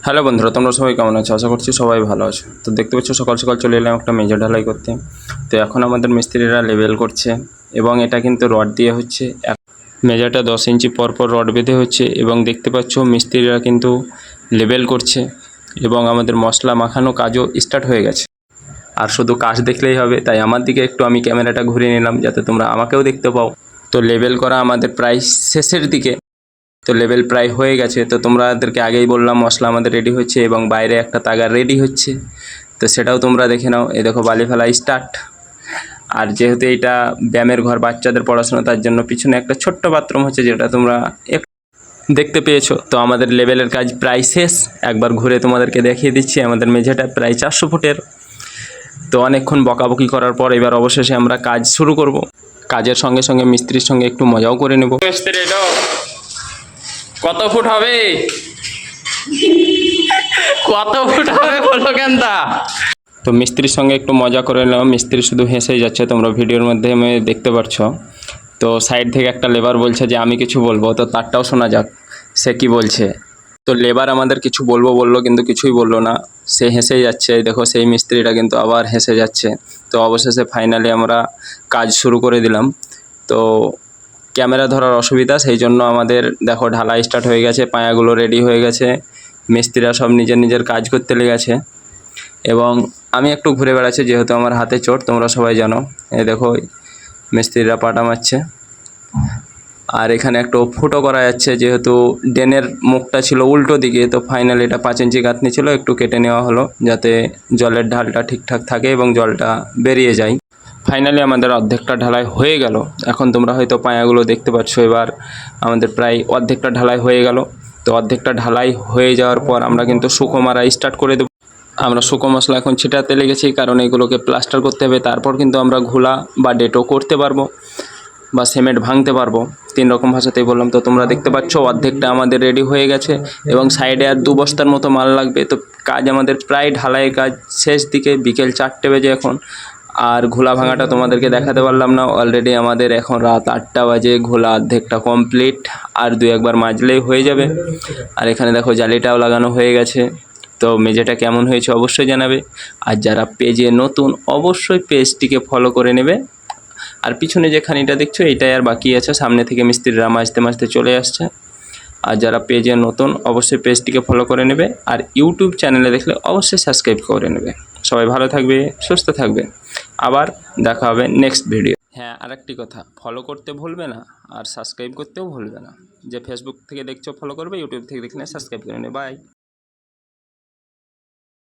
Hello বন্ধুরা, তোমরা সবাই কেমন আছো? আশা করছি সবাই ভালো আছো। তো দেখতে পাচ্ছ সকাল সকাল চলে এলাম একটা মেজর ঢালাই করতে। তো এখন আমাদের মিস্ত্রিরা লেবেল করছে এবং এটা কিন্তু রড দিয়ে হচ্ছে। মেজারটা 10 ইঞ্চি পরপর রড বেঁধে হচ্ছে এবং দেখতে পাচ্ছ মিস্ত্রিরা কিন্তু লেবেল করছে এবং আমাদের মশলা মাখানো কাজও স্টার্ট হয়ে গেছে। আর শুধু কাজ দেখলেই হবে, তাই আমার দিকে একটু আমি ক্যামেরাটা ঘুরিয়ে নিলাম যাতে তোমরা আমাকেও দেখতে পাও। তো লেবেল করা আমাদের প্রায় শেষের দিকে। তো লেবেল প্রায় হয়ে গেছে। তো তোমাদেরকে আগেই বললাম মশলা আমাদের রেডি হচ্ছে এবং বাইরে একটা তাগার রেডি হচ্ছে। তো সেটাও তোমরা দেখে নাও। এই দেখো বালি ফেলা স্টার্ট। আর যেহেতু এটা ব্যায়ামের ঘর, বাচ্চাদের পড়াশোনা, তার জন্য পিছনে একটা ছোট্ট বাথরুম হচ্ছে, যেটা তোমরা দেখতে পেয়েছো। তো আমাদের লেবেলের কাজ প্রায় শেষ। একবার ঘুরে তোমাদেরকে দেখিয়ে দিচ্ছি। আমাদের মেঝেটা প্রায় 400 ফুটের। তো অনেকক্ষণ বকাবকি করার পর এবার অবশেষে আমরা কাজ শুরু করব। কাজের সঙ্গে সঙ্গে মিস্ত্রির সঙ্গে একটু মজাও করে নেব। মিস্ত্রি এটা কত ফুট হবে? কত ফুট হবে বলো কেনটা? তো মিস্ত্রির সঙ্গে একটু মজা করে নিলাম। মিস্ত্রি শুধু হেসেই যাচ্ছে, তোমরা ভিডিওর মাধ্যমে দেখতে পাচ্ছ। তো সাইড থেকে একটা লেবার বলছে যে আমি কিছু বলবো, তো তারটাও শোনা যাক সে কি বলছে। তো লেবার আমাদের কিছু বললো কিন্তু কিছুই বললো না, সে হেসেই যাচ্ছে। দেখো সেই মিস্ত্রিটা কিন্তু আবার হেসে যাচ্ছে। তো অবশেষে ফাইনালি আমরা কাজ শুরু করে দিলাম। তো ক্যামেরা ধরার অসুবিধা, সেই জন্য আমাদের দেখো ঢালাই স্টার্ট হয়ে গেছে, পায়াগুলো রেডি হয়ে গেছে, মিস্ত্রিরা সব নিজের নিজের কাজ করতে লেগেছে এবং আমি একটু ঘুরে বেড়াচ্ছি যেহেতু আমার হাতে চোট, তোমরা সবাই জানো। এই দেখো মিস্ত্রিরা পাটা মারছে। আর এখানে একটু ফুটো করা যাচ্ছে, যেহেতু ড্রেনের মুখটা ছিল উল্টো দিকে। তো ফাইনালি এটা 5 ইঞ্চি গাঁথনি ছিল, একটু কেটে নেওয়া হলো যাতে জলের ঢালটা ঠিকঠাক থাকে এবং জলটা বেরিয়ে যায়। ফাইনালি আমাদের অর্ধেকটা ঢালাই হয়ে গেল। এখন তোমরা হয়তো পায়াগুলো দেখতে পাচ্ছ। এবার আমাদের প্রায় অর্ধেকটা ঢালাই হয়ে গেল। তো অর্ধেকটা ঢালাই হয়ে যাওয়ার পর আমরা কিন্তু শুকো মারা স্টার্ট করে দেব। আমরা শুকো মশলা এখন ছিটাতে লেগেছি, কারণ এগুলোকে প্লাস্টার করতে হবে। তারপর কিন্তু আমরা ঘোলা বা ডেটো করতে পারবো বা সিমেন্ট ভাঙতে পারবো। 3 রকম ভাষাতেই বললাম। তো তোমরা দেখতে পাচ্ছ অর্ধেকটা আমাদের রেডি হয়ে গেছে এবং সাইডে আর 2 বস্তার মতো মাল লাগবে। তো কাজ আমাদের প্রায় ঢালাইয়ের কাজ শেষ দিকে, বিকেল 4টে বেজে এখন। আর ঘোলা ভাঙাটা তোমাদেরকে দেখাতে পারলাম না, অলরেডি আমাদের এখন রাত 8টা বাজে। ঘোলা অর্ধেকটা কমপ্লিট, আর 2-1বার মাজলেই হয়ে যাবে। আর এখানে দেখো জালিটাও লাগানো হয়ে গেছে। তো মেঝেটা কেমন হয়েছে অবশ্যই জানাবে। আর যারা পেজে নতুন অবশ্যই পেজটিকে ফলো করে নেবে। আর পিছনে যে খানিটা দেখছো এটাই আর বাকি আছে, সামনে থেকে মিস্ত্রিরা মাজতে মাজতে চলে আসছে। আর যারা পেজে নতুন অবশ্যই পেজটিকে ফলো করে নেবে। আর ইউটিউব চ্যানেলে দেখলে অবশ্যই সাবস্ক্রাইব করে নেবে। সবাই ভালো থাকবে, সুস্থ থাকবে। আবার দেখা হবে নেক্সট ভিডিও। হ্যাঁ, আরেকটি কথা, ফলো করতে ভুলবে না আর সাবস্ক্রাইব করতেও ভুলবে না। যে ফেসবুক থেকে দেখছো ফলো করবে, ইউটিউব থেকে দেখলে সাবস্ক্রাইব করে নেবে। বাই।